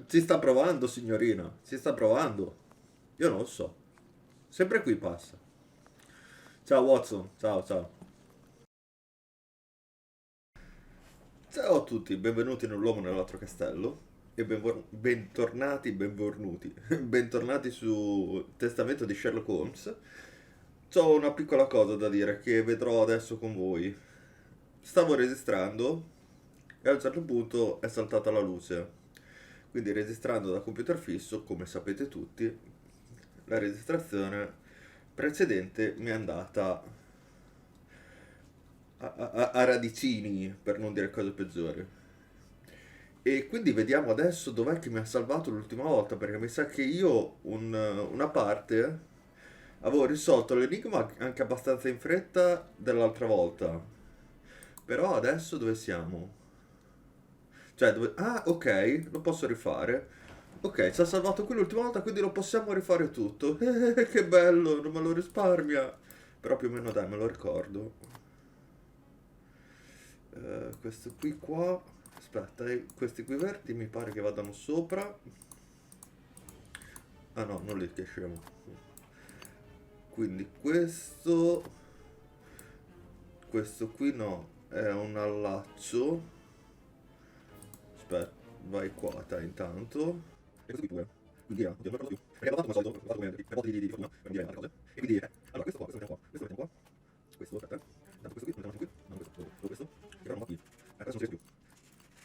Si sta provando, signorina. Si sta provando. Io non lo so. Sempre qui passa. Ciao Watson. Ciao, ciao. Ciao a tutti, benvenuti nell'uomo nell'altro castello. E bentornati bentornati su testamento di Sherlock Holmes. C'ho una piccola cosa da dire che vedrò adesso con voi. Stavo registrando e a un certo punto è saltata la luce. Quindi registrando da computer fisso, come sapete tutti, la registrazione precedente mi è andata a radicini, per non dire cose peggiori. E quindi vediamo adesso dov'è che mi ha salvato l'ultima volta, perché mi sa che io una parte avevo risolto l'enigma anche abbastanza in fretta dell'altra volta. Però adesso dove siamo? Cioè, dove... Ah, ok, lo posso rifare. Ok, ci ha salvato qui l'ultima volta, quindi lo possiamo rifare tutto. Che bello, non me lo risparmia. Però più o meno dai, me lo ricordo. Questo qui qua. Aspetta, questi qui verdi mi pare che vadano sopra. Ah no, non li che scemo. Quindi questo. Questo qui no, è un allaccio. Aspetta, vai qua, te intanto. E questo qui due. Quindi oddio, non ricordo più. Perché l'ho fatto come al solito, l'ho fatto come per volte di fortuna, per dire altre cose. E quindi, allora questo qua, questo mettiamo qua. Questo, aspetta. Tanto questo qui, lo mettiamo qui. No, questo. Che ora non va qui. Adesso non si riesce più.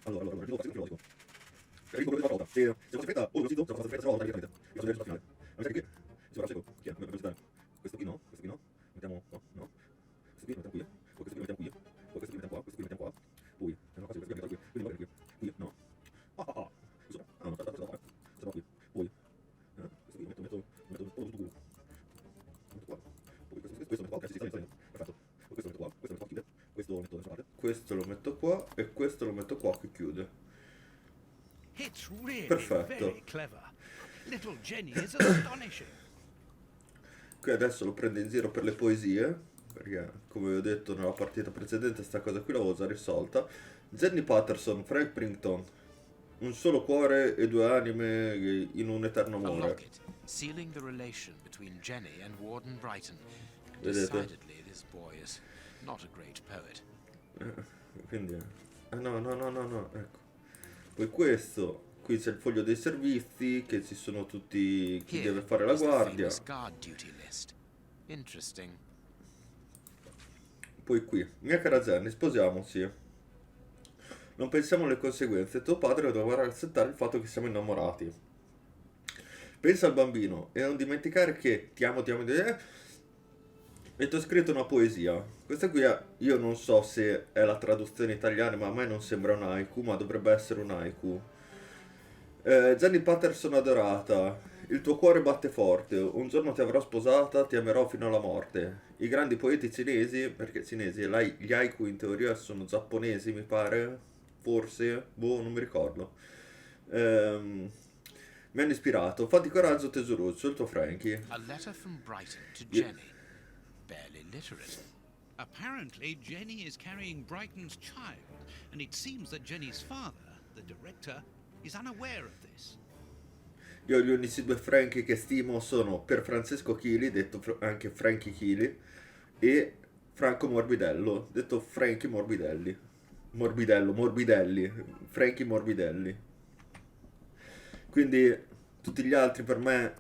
Allora, risolvo questo qui, lo dico. Rico quello di una volta. E se lo aspetta, o lo zitto, se lo aspetta, se lo volta, direttamente. Io sono il risultato finale. Ma mi sa che qui, si va seco. Chi è? Dobbiamo visitare. Questo qui no, questo qui no. Mettiamo, no. Questo qui lo mettiamo qui. Poi questo qui lo mettiamo qui. Poi questo qui lo mettiamo qua, questo qui lo mettiamo qua. Poi, è una cosa che questo qui lo mettiamo qui. Quindi va bene qui. Qui, no. Scusa. Ah, no, aspetta, qua. Sta qui. Poi, questo qui metto tutto culo. Metto qua. Poi questo metto qua, ok, sì, sta bene. Perfetto. Poi questo metto qua, chiude. Questo lo metto da parte. Questo lo metto qua e questo lo metto qua che chiude. It's really Perfetto. very clever. Little Jenny is astonishing. Qui adesso lo prendo in giro per le poesie, perché come vi ho detto nella partita precedente sta cosa qui l'avevo già risolta. Jenny Patterson, Frank Prington, un solo cuore e due anime in un eterno A amore. locket, sealing the relation between Jenny and Warden Brighton. Vedete? Decidedly, this boy is not a great poet. Quindi... no, ecco. Poi questo, qui c'è il foglio dei servizi, che ci sono tutti chi Here deve fare la is the guardia. famous guard duty list. Interesting. Poi qui, mia cara Jenny, sposiamoci. Non pensiamo alle conseguenze, tuo padre dovrà accettare il fatto che siamo innamorati. Pensa al bambino e non dimenticare che ti amo, e ti ho scritto una poesia. Questa qui io non so se è la traduzione italiana, ma a me non sembra un haiku, ma dovrebbe essere un haiku. Jenny Patterson adorata, il tuo cuore batte forte, un giorno ti avrò sposata, ti amerò fino alla morte. I grandi poeti cinesi, perché cinesi, gli haiku in teoria sono giapponesi, mi pare, forse, boh, non mi ricordo. Mi hanno ispirato, fatti coraggio tesoruccio, il tuo Frankie. A letter from Brighton to Yeah. Jenny. Barely literate. Apparently, Jenny is carrying Brighton's child, and it seems that Jenny's father, the director, is unaware of this. Io gli unici due Frankie che stimo sono per Francesco Chili, detto anche Frankie Chili, e Franco Morbidello, detto Frankie Morbidelli. Morbidelli, Frankie Morbidelli. Quindi tutti gli altri per me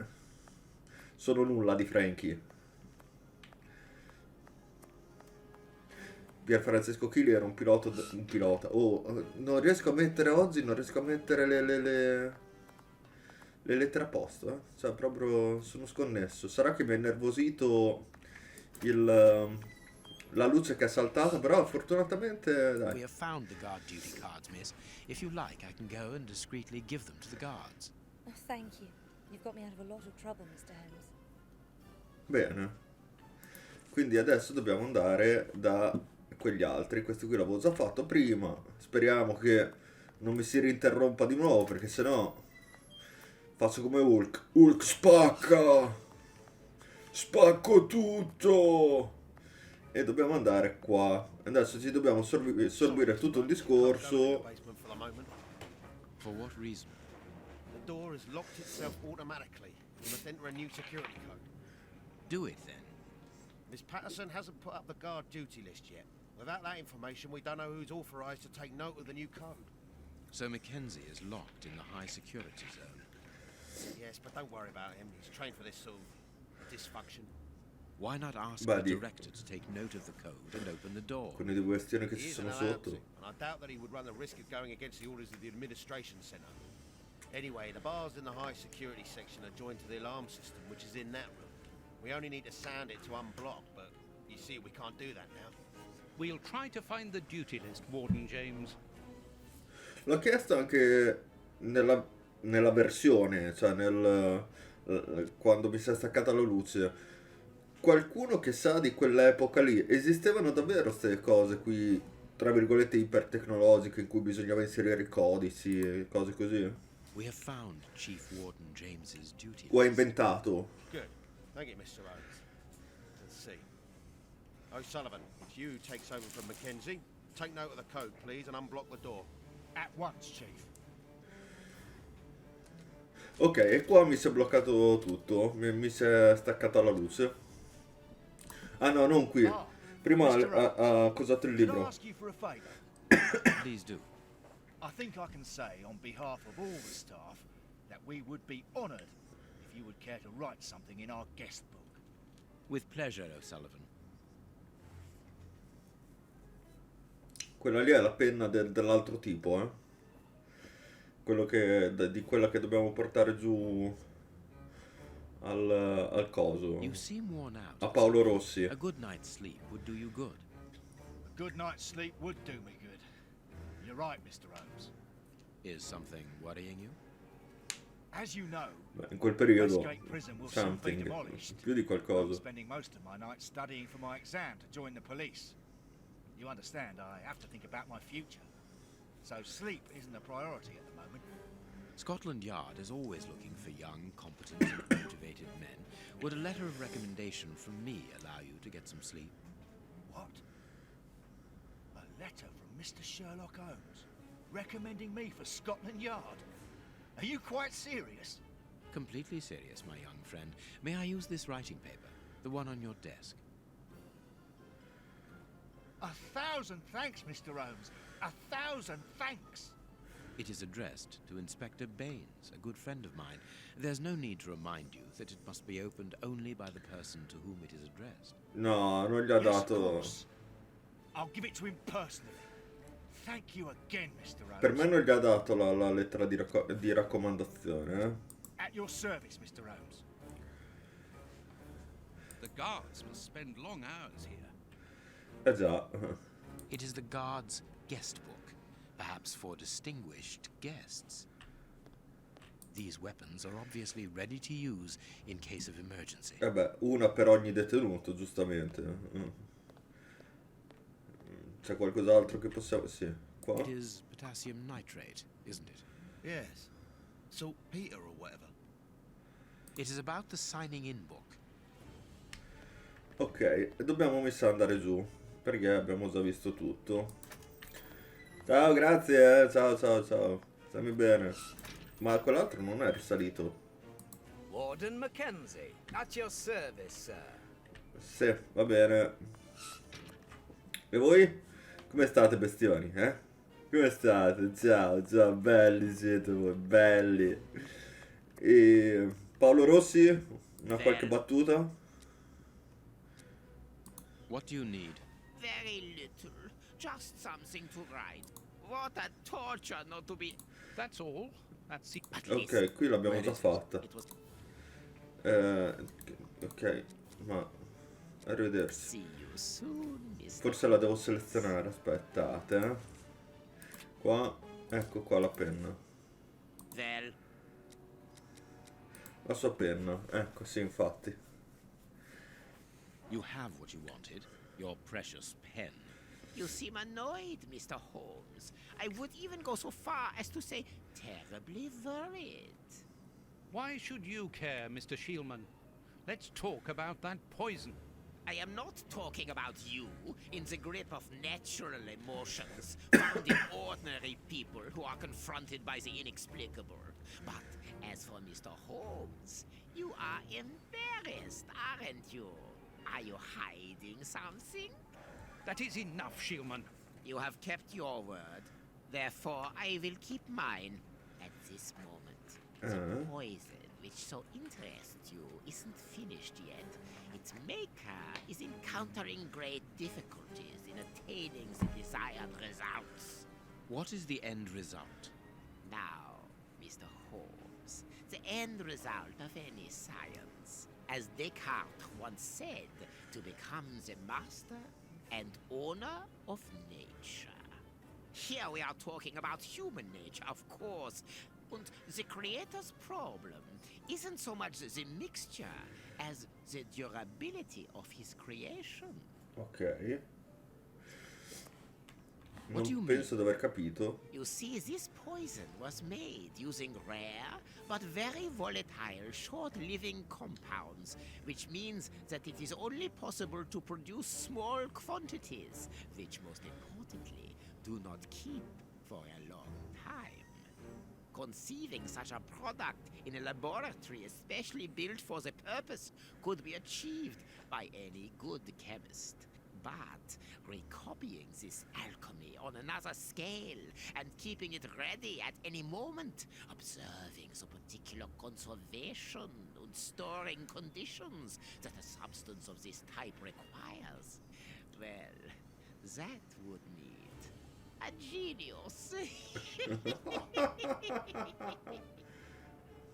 sono nulla di Frankie. Pier Francesco Chili era un pilota. Oh, non riesco a mettere oggi, non riesco a mettere le lettere a posto, eh. Cioè, proprio sono sconnesso. Sarà che mi ha innervosito la luce che è saltata, però fortunatamente, We dai. have found the guard duty cards, miss. If you like, I can go and discreetly give them to the guards. Oh, thank you. You've got me out of a lot of trouble, Mr. Holmes. Bene. Quindi adesso dobbiamo andare da quegli altri. Questi qui l'avevo già fatto prima. Speriamo che non mi si rinterrompa di nuovo, perché sennò faccio come Hulk. Hulk spacca! Spacco tutto! E dobbiamo andare qua. Adesso ci dobbiamo sorbire tutto il discorso. For what reason? door has locked itself automatically. We must enter a new security code. Do it then. Miss Patterson hasn't put up the guard duty list yet. Without that information, we don't know who's authorized to take note of the new code. So Mackenzie is locked in the high security zone. Yes, but don't worry about him. He's trained for this sort of dysfunction. Why not ask Beh, the di- director to take note of the code and open the door? Con le due questioni che He ci isn't sono allowed sotto. to, and I doubt that he would run the risk of going against the orders of the administration center. Anyway, the bars in the high security section are joined to the alarm system, which is in that room. We only need to sound it to unblock, but you see, we can't do that now. We'll try to find the duty list, Warden James. L'ho chiesto anche nella versione, cioè quando mi si è staccata la luce. Qualcuno che sa di quell'epoca lì, esistevano davvero queste cose qui, tra virgolette, ipertecnologiche, in cui bisognava inserire i codici e cose così? We have found Chief Warden James's duty O è list. inventato? Good. Thank you, Mr. Rhodes. Let's see. O'Sullivan, it's you takes over from Mackenzie. Take note of the code, please, and unblock the door. At once, Chief. Ok, e qua mi si è bloccato tutto, mi si è staccata la luce. Ah no, non qui. Prima ha cosato il Can I libro. ask you for a favour? Please do. I think I can say on behalf of all the staff that we would be honoured if you would care to write something in our guest book. With pleasure, O'Sullivan. Quella lì è la penna dell'altro tipo, eh. Di quella che dobbiamo portare giù al coso. You seem worn out. A Paolo Rossi. A good night's sleep would do you good. A good night's sleep would do me good. You're right, Mr. Holmes. Is something worrying you? As you know, Beh, in quel periodo, Westgate Prison will soon be something, demolished. più di I'm qualcosa. spending most of my nights studying for my exam to join the police. You understand, I have to think about my future. So sleep isn't a priority at the moment. Scotland Yard is always looking for young, competent, and motivated men. Would a letter of recommendation from me allow you to get some sleep? What? A letter from Mr. Sherlock Holmes recommending me for Scotland Yard? Are you quite serious? Completely serious, my young friend. May I use this writing paper? The one on your desk. 1,000 thanks, Mr. Holmes. 1,000 thanks. It is addressed to Inspector Baines, a good friend of mine. There's no need to remind you that it must be opened only by the person to whom it is addressed. No, non gli ha Yes, of dato. course. I'll give it to him personally. Thank you again, Mr. Holmes. Per me non gli ha dato la lettera di raccomandazione, eh. At your service, Mr. Holmes. The guards must spend long hours here. Eh già. It is the guard's guest book, perhaps for distinguished guests. These weapons are obviously ready to use in case of emergency. Eh beh, una per ogni detenuto, giustamente. C'è qualcos'altro che possiamo... Sì, qua. It is potassium nitrate, isn't it? Yes. Saltpeter or whatever. It is about the signing in book. Ok, e dobbiamo mi sa andare giù, perché abbiamo già visto tutto. Ciao, grazie, ciao, ciao, ciao. Stammi bene. Ma quell'altro non è risalito. Warden Mackenzie, at your service, sir. Sì, va bene. E voi? Come state, bestioni, eh? Come state? Ciao, ciao, belli siete voi, belli. E Paolo Rossi, una qualche battuta? What do you need? Very little. Just something to write. What a torture not to be... That's all. That's it. At least Ok, qui l'abbiamo Where già is it? fatta. it was... Ok, ma... Arrivederci. See you soon, Mr. Forse la devo selezionare, aspettate, eh. Qua, ecco qua la penna. Well, La sua penna, ecco, sì, infatti. You have what you wanted, your precious pen. you seem annoyed, Mr. Holmes. I would even go so far as to say terribly worried. Why should you care, Mr. Shielman? Let's talk about that poison. I am not talking about you in the grip of natural emotions found in ordinary people who are confronted by the inexplicable. But as for Mr. Holmes, you are embarrassed, aren't you? Are you hiding something? That is enough, Shieldman. You have kept your word. Therefore, I will keep mine at this moment. The poison which so interests you isn't finished yet. Its maker is encountering great difficulties in attaining the desired results. What is the end result? Now, Mr. Holmes, the end result of any science, as Descartes once said, to become the master and owner of nature. Here we are talking about human nature, of course. And the creator's problem isn't so much the mixture as the durability of his creation. Ok. What do you Non mean? penso di aver capito. You see, this poison was made using rare but very volatile short-living compounds, which means that it is only possible to produce small quantities, which most importantly do not keep for a long time. Conceiving such a product in a laboratory especially built for the purpose could be achieved by any good chemist. But recopying this alchemy on another scale and keeping it ready at any moment, observing the particular conservation and storing conditions that a substance of this type requires, well, that would need a genius.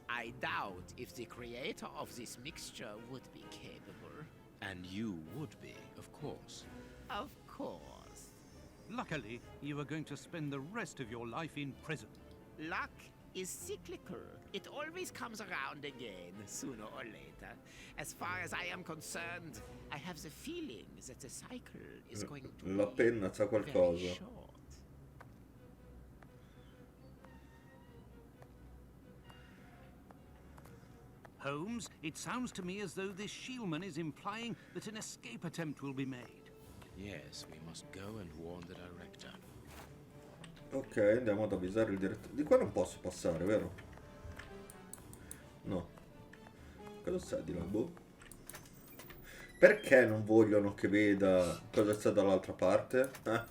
I doubt if the creator of this mixture would be capable. And you would be, of course. Of course. Luckily, you are going to spend the rest of your life in prison. Luck is cyclical. It always comes around again, sooner or later. As far as I am concerned, I have the feeling that the cycle is going to La be penna c'ha very qualcosa. short. Holmes, it sounds to me as though this Shieldman is implying that an escape attempt will be made. Yes, we must go and warn the director. Ok, andiamo ad avvisare il direttore. Di qua non posso passare, vero? No. Cosa c'è di là? Boh. Perché non vogliono che veda cosa c'è dall'altra parte? Ah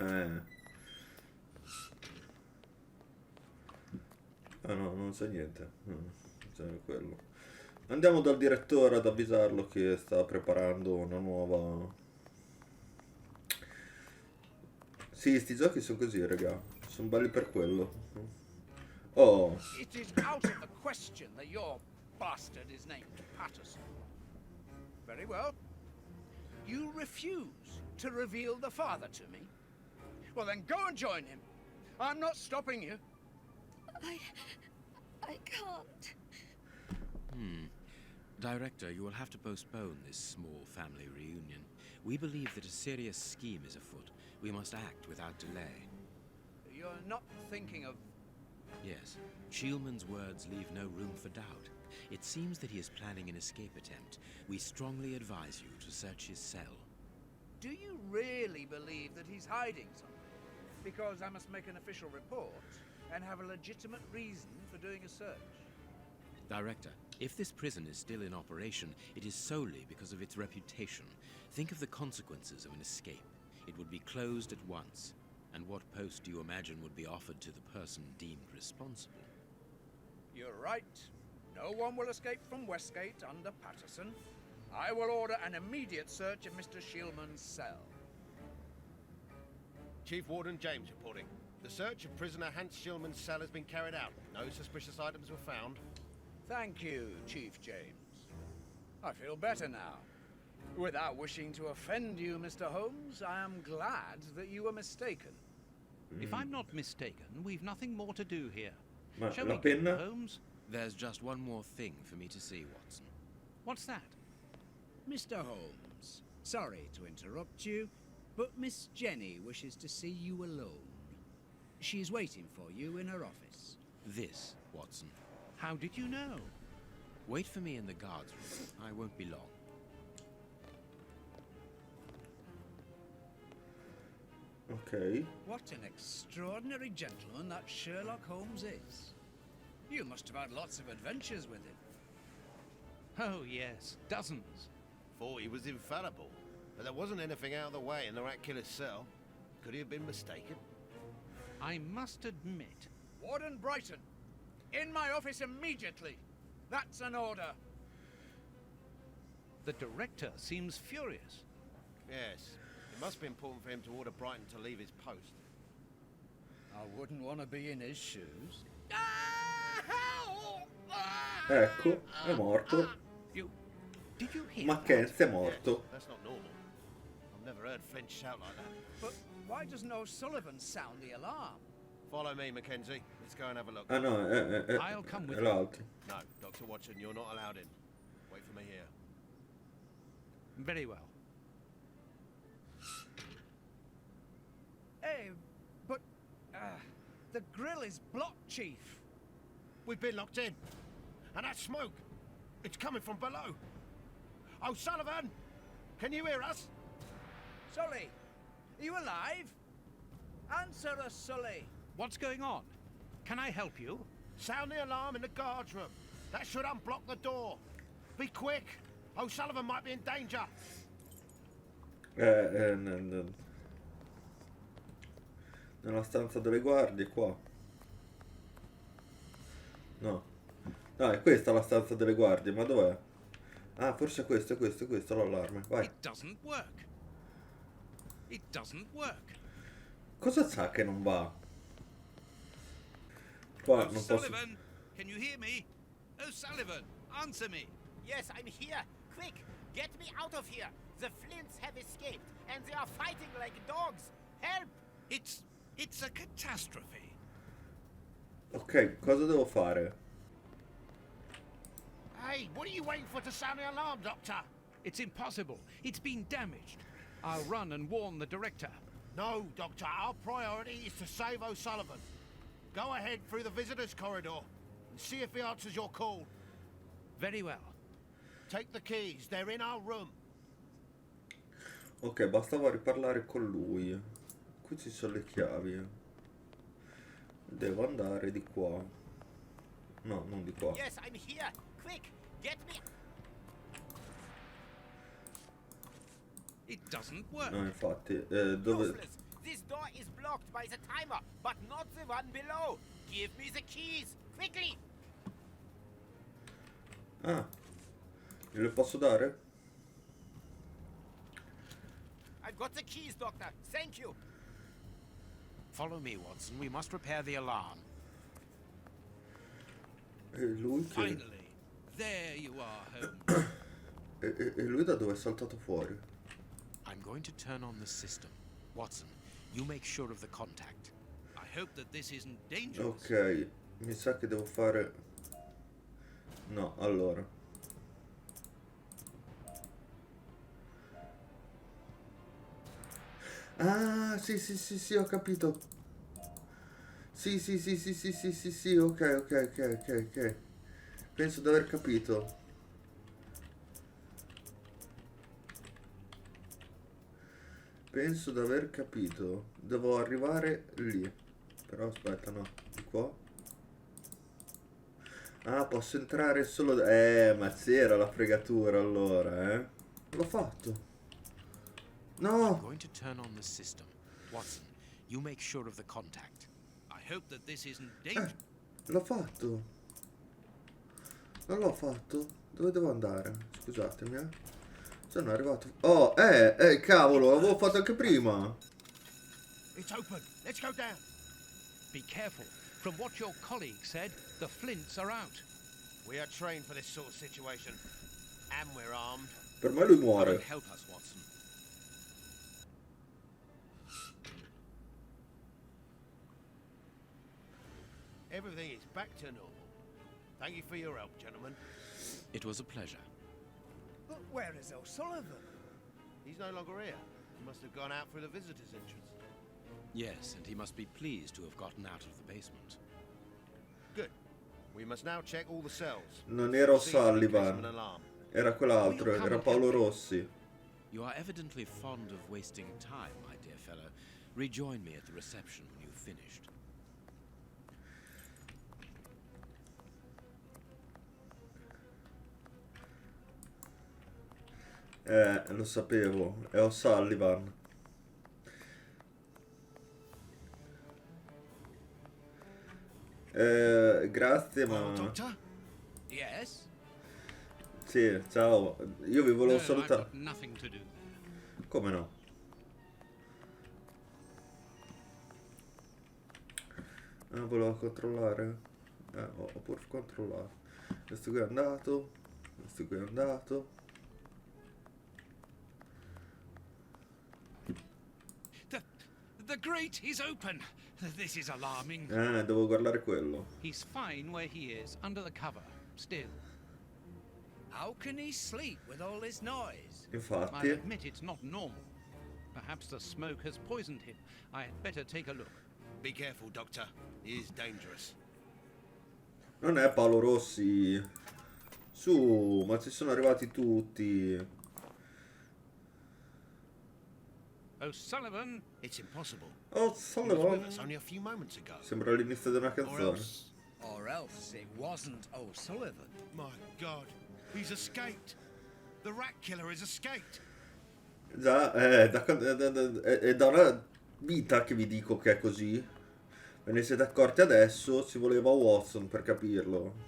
no, non c'è niente. Non c'è quello. Andiamo dal direttore ad avvisarlo che sta preparando una nuova... Sì, sti giochi sono così, raga. Sono belli per quello. Oh. It is out of the question that your bastard is named Patterson. Very well. You refuse to reveal the father to me? Well, then go and join him. I'm not stopping you. I can't. Director, you will have to postpone this small family reunion. We believe that a serious scheme is afoot. We must act without delay. You're not thinking of... Yes, Shieldman's words leave no room for doubt. It seems that he is planning an escape attempt. We strongly advise you to search his cell. Do you really believe that he's hiding something? Because I must make an official report and have a legitimate reason for doing a search. Director, if this prison is still in operation, it is solely because of its reputation. Think of the consequences of an escape. It would be closed at once. And what post do you imagine would be offered to the person deemed responsible? You're right. No one will escape from Westgate under Patterson. I will order an immediate search of Mr. Shieldman's cell. Chief Warden James reporting. The search of prisoner Hans Shieldman's cell has been carried out. No suspicious items were found. Thank you, Chief James. I feel better now. Without wishing to offend you, Mr. Holmes, I am glad that you were mistaken. If I'm not mistaken, we've nothing more to do here. Ma Shall la we go, penna? Holmes? There's just one more thing for me to see, Watson. What's that? Mr. Holmes, sorry to interrupt you, but Miss Jenny wishes to see you alone. She's waiting for you in her office. This, Watson. How did you know? Wait for me in the guards room. I won't be long. Ok. What an extraordinary gentleman that Sherlock Holmes is. You must have had lots of adventures with him. Oh, yes, dozens. Thought he was infallible, but there wasn't anything out of the way in the rat killer's cell. Could he have been mistaken? I must admit, Warden Brighton, in my office immediately. That's an order. the director seems furious. Yes. It must be important for him to order Brighton to leave his post. I wouldn't want to be in his shoes. Ecco, è morto. Did you hear Mackenzie è Yes, morto. that's not normal. I've never heard Flint shout like that. But why doesn't O'Sullivan sound the alarm? Follow me, Mackenzie. Let's go and have a look. Ah no, I'll come with è you. l'altro. No, Dr. Watson, you're not allowed in. Wait for me here. Very well. Hey, but the grill is blocked, Chief. We've been locked in. And that smoke, it's coming from below. O'Sullivan, can you hear us? Sully, are you alive? Answer us, Sully. What's going on? Can I help you? Sound the alarm in the guards room. That should unblock the door. Be quick. O'Sullivan might be in danger. Nella stanza delle guardie, qua. No. No, è questa la stanza delle guardie, ma dov'è? Ah, forse è questo l'allarme. Vai. It doesn't work. It doesn't work. Cosa sa che non va? Qua non posso... O'Sullivan, can you hear me? O'Sullivan, answer me. Yes, I'm here. Quick, get me out of here. The Flints have escaped, and they are fighting like dogs. Help! It's a catastrophe. Ok, cosa devo fare? Hey, what are you waiting for to sound the alarm, Doctor? It's impossible. It's been damaged. I'll run and warn the director. No, Doctor. Our priority is to save O'Sullivan. Go ahead through the visitors' corridor and see if he answers your call. Very well. Take the keys. They're in our room. Ok, bastava riparlare con lui. Qui ci sono le chiavi. Devo andare di qua. No, non di qua. Yes, I'm here. Quick, get me. It doesn't work. No, infatti, dove... Useless. This door is blocked by the timer, but not the one below. Give me the keys, quickly. Ah, gliele posso dare? I've got the keys, Doctor. Thank you. Follow me, Watson. We must repair the alarm. E lui che... Finally. There you are, Holmes. E lui da dove è saltato fuori? I'm going to turn on the system. Watson, you make sure of the contact. I hope that this isn't dangerous. Ok, mi sa che devo fare... No, allora. Ah, sì, ho capito. Sì, ok. Penso di aver capito. Penso di aver capito. Devo arrivare lì. Però aspetta, no. Di qua. Ah, posso entrare solo... ma c'era la fregatura allora, eh. L'ho fatto. I'm No! going to turn on the system. Watson, you make sure of the contact. I hope that this isn't dangerous. L'ho fatto. Non l'ho fatto. Dove devo andare? Scusatemi, eh. Sono arrivato... Oh, cavolo, l'avevo fatto anche prima. It's open. Let's go down. Be careful. From what your colleague said, the Flints are out. We are trained for this sort of situation. And we're armed. Per me lui Come muore. and help us, Watson. Everything is back to normal. Thank you for your help, gentlemen. It was a pleasure. But where is O'Sullivan? He's no longer here. He must have gone out through the visitors' entrance. Yes, and he must be pleased to have gotten out of the basement. Good. We must now check all the cells. Non era See if in case of an O'Sullivan. alarm. Era quell'altro, Will you come era and Paolo help me? Rossi. You are evidently fond of wasting time, my dear fellow. Rejoin me at the reception when you've finished. Lo sapevo, è O'Sullivan. Grazie, Well, ma... Doctor? Yes? Sì, ciao. Io vi volevo No, I've salutare. got nothing to do there. Come no? Volevo controllare. Ho pur controllato. Questo qui è andato. Questo qui è andato. The grate is open. This is alarming. Devo guardare quello. He's fine where he is, under the cover, still. How can he sleep with all this noise? I Infatti. admit it's not normal. Perhaps the smoke has poisoned him. I had better take a look. Be careful, Doctor. He is dangerous. Non è Paolo Rossi. Su, ma ci sono arrivati tutti. O'Sullivan, It's impossible. Oh, He was with Sullivan. us only a few moments ago. Sembra l'inizio di una Or canzone. else... Or else it wasn't O'Sullivan. My God. He's escaped. The rat killer has escaped. Già, è da una vita che vi dico che è così. Ve ne siete accorti adesso, ci voleva Watson per capirlo.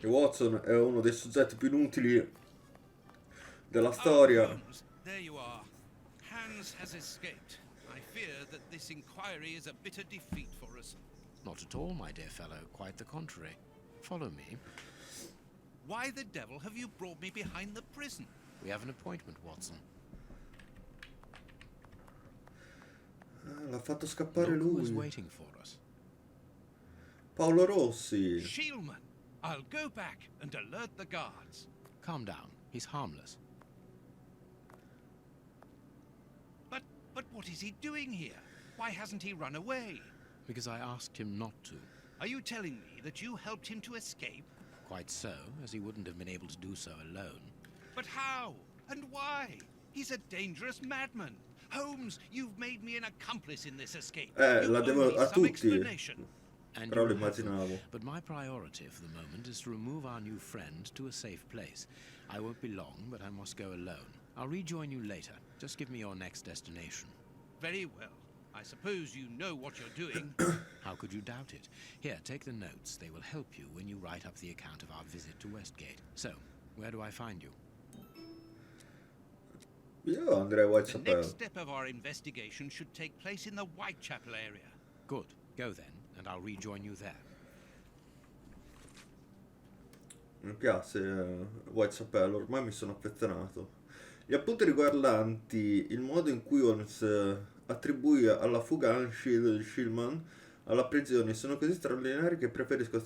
E Watson è uno dei soggetti più inutili della storia. Oh, Holmes, there you are. Hans has escaped. I fear that this inquiry is a bitter defeat for us. Not at all, my dear fellow. Quite the contrary. Follow me. Why the devil have you brought me behind the prison? We have an appointment, Watson. L'ha fatto scappare Look who is lui. waiting for us. Paolo Rossi. Shielman, I'll go back and alert the guards. Calm down. He's harmless. But what is he doing here? Why hasn't he run away? Because I asked him not to. Are you telling me that you helped him to escape? Quite so, as he wouldn't have been able to do so alone. But how? And why? He's a dangerous madman. Holmes, you've made me an accomplice in this escape. You la owe devo me a some tutti. explanation. And Però you lo have them. immaginavo. But my priority for the moment is to remove our new friend to a safe place. I won't be long, but I must go alone. I'll rejoin you later. Just give me your next destination. Very well. I suppose you know what you're doing. How could you doubt it? Here, take the notes. They will help you when you write up the account of our visit to Westgate. So, where do I find you? Io andrei a The Whitechapel. next step of our investigation should take place in the Whitechapel area. Good. Go then, and I'll rejoin you there. Mi piace Whitechapel, ormai mi sono affezionato. Gli appunti riguardanti il modo in cui Holmes attribuì alla fuga Shillman alla prigione sono così straordinari che preferisco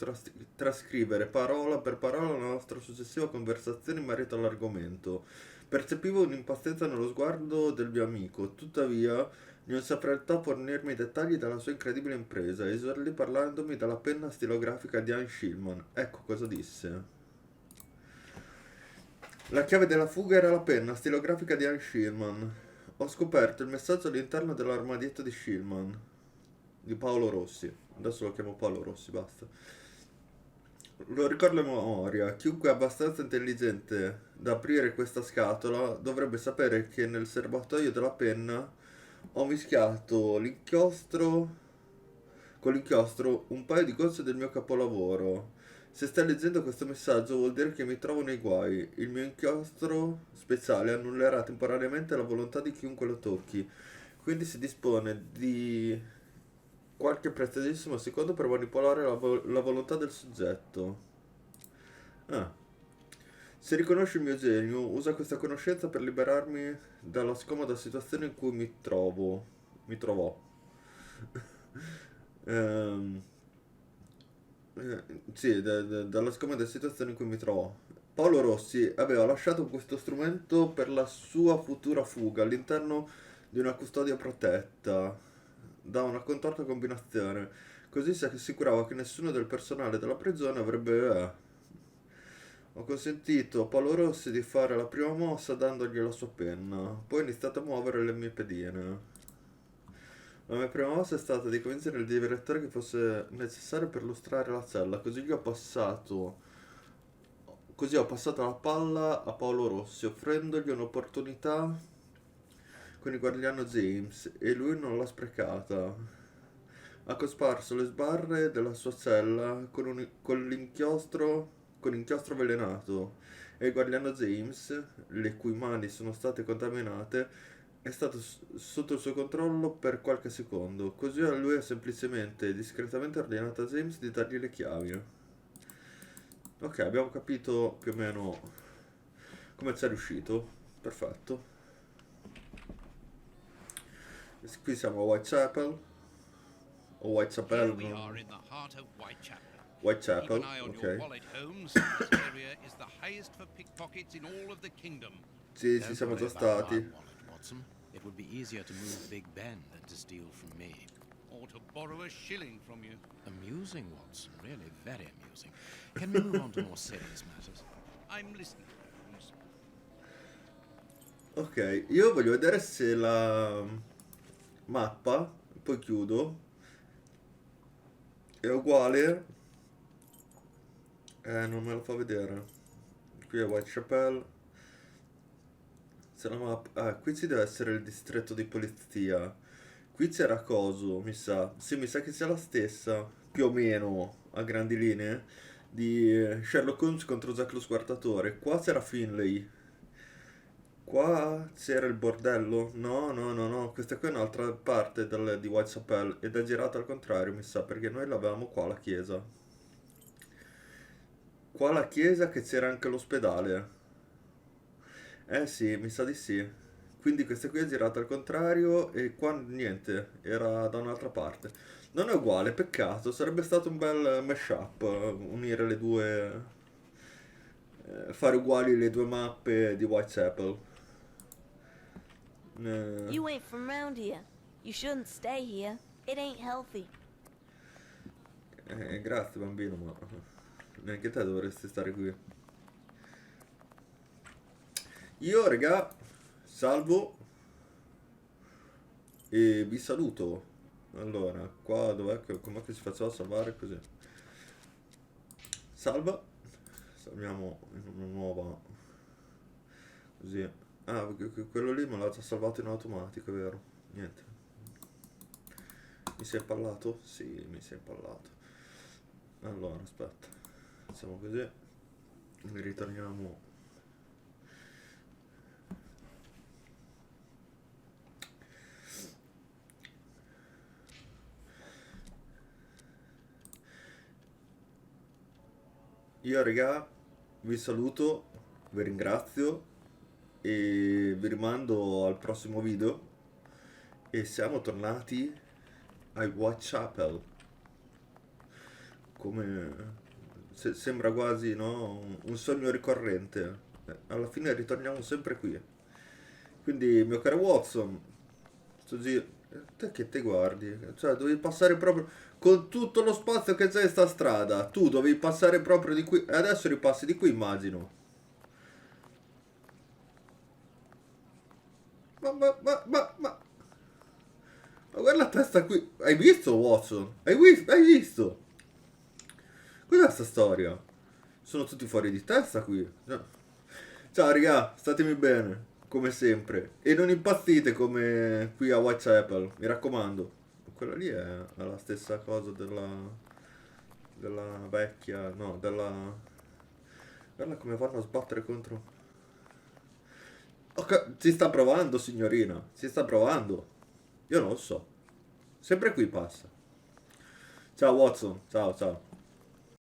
trascrivere parola per parola la nostra successiva conversazione in merito all'argomento. Percepivo un'impazienza nello sguardo del mio amico, tuttavia non si affrettò a fornirmi i dettagli della sua incredibile impresa. Esordì parlandomi della penna stilografica di Anne Shillman. Ecco cosa disse. La chiave della fuga era la penna stilografica di Anne Shillman. Ho scoperto il messaggio all'interno dell'armadietto di Shillman. Di Paolo Rossi. Adesso lo chiamo Paolo Rossi, basta. Lo ricordo a memoria. Chiunque è abbastanza intelligente da aprire questa scatola dovrebbe sapere che nel serbatoio della penna ho mischiato con l'inchiostro un paio di gocce del mio capolavoro. Se stai leggendo questo messaggio vuol dire che mi trovo nei guai. Il mio inchiostro speciale annullerà temporaneamente la volontà di chiunque lo tocchi. Quindi si dispone di qualche preziosissimo secondo per manipolare la volontà del soggetto. Se riconosci il mio genio, usa questa conoscenza per liberarmi dalla scomoda situazione in cui mi trovò. Sì, dalla scomoda situazione in cui mi trovò. Paolo Rossi aveva lasciato questo strumento per la sua futura fuga all'interno di una custodia protetta da una contorta combinazione. Così si assicurava che nessuno del personale della prigione avrebbe Ho consentito a Paolo Rossi di fare la prima mossa dandogli la sua penna. Poi ho iniziato a muovere le mie pedine. La mia prima mossa è stata di convincere il direttore che fosse necessario per lustrare la cella. Così ho passato la palla a Paolo Rossi, offrendogli un'opportunità con il guardiano James, e lui non l'ha sprecata. Ha cosparso le sbarre della sua cella con inchiostro avvelenato, e il guardiano James, le cui mani sono state contaminate, è stato sotto il suo controllo per qualche secondo. Così lui ha semplicemente e discretamente ordinato a James di dargli le chiavi. Ok, abbiamo capito più o meno come ci è riuscito. Perfetto. Qui siamo a Whitechapel. O Whitechapel. Here we are in the heart of Whitechapel. Whitechapel, Keep an eye on ok. your wallet, Holmes. This area is the highest for pickpockets in all of the kingdom. Sì, ci siamo già stati. Watson. It would be easier to move Big Ben than to steal from me. Or to borrow a shilling from you. Amusing, Watson. Really very amusing. Can we move on to more serious matters? I'm listening, Holmes. Ok, io voglio vedere se la mappa, poi chiudo, è uguale. Non me lo fa vedere. Qui è Whitechapel. Se la mappa... qui ci deve essere il distretto di polizia. Qui c'era coso, mi sa. Sì, mi sa che sia la stessa, più o meno, a grandi linee, di Sherlock Holmes contro Jack lo Squartatore. Qua c'era Finlay. Qua c'era il bordello. No. Questa qui è un'altra parte di Whitechapel ed è girata al contrario, mi sa, perché noi l'avevamo qua la chiesa. Qua la chiesa, che c'era anche l'ospedale. Sì, mi sa di sì. Quindi questa qui è girata al contrario e qua niente, era da un'altra parte. Non è uguale, peccato, sarebbe stato un bel mashup, unire le due, fare uguali le due mappe di Whitechapel. You ain't from round here. You shouldn't stay here. It ain't healthy. Grazie bambino, ma neanche te dovresti stare qui. Io, regà, salvo e vi saluto. Allora, qua dov'è che, com'è che si faceva a salvare così? Salva. Salviamo in una nuova. Così. Ah, quello lì me l'ha già salvato in automatico, è vero? Niente. Mi si è impallato? Sì, mi si è impallato. Allora, aspetta. Facciamo così. Ritorniamo. Io, regà, vi saluto, vi ringrazio e vi rimando al prossimo video. E siamo tornati a Whitechapel. Come sembra quasi, no? Un sogno ricorrente. Alla fine ritorniamo sempre qui. Quindi, mio caro Watson, te che te guardi? Cioè, dovevi passare proprio con tutto lo spazio che c'è in sta strada. Tu dovevi passare proprio di qui. E adesso ripassi di qui, immagino. Ma guarda la testa qui. Hai visto, Watson? Hai visto? Cos'è sta storia? Sono tutti fuori di testa qui. No. Ciao raga, statemi bene, come sempre. E non impazzite come qui a Whitechapel, mi raccomando. Quella lì è la stessa cosa della vecchia. No, della... Guarda come vanno a sbattere contro. Ok, si sta provando, signorina. Si sta provando. Io non lo so. Sempre qui passa. Ciao Watson, ciao.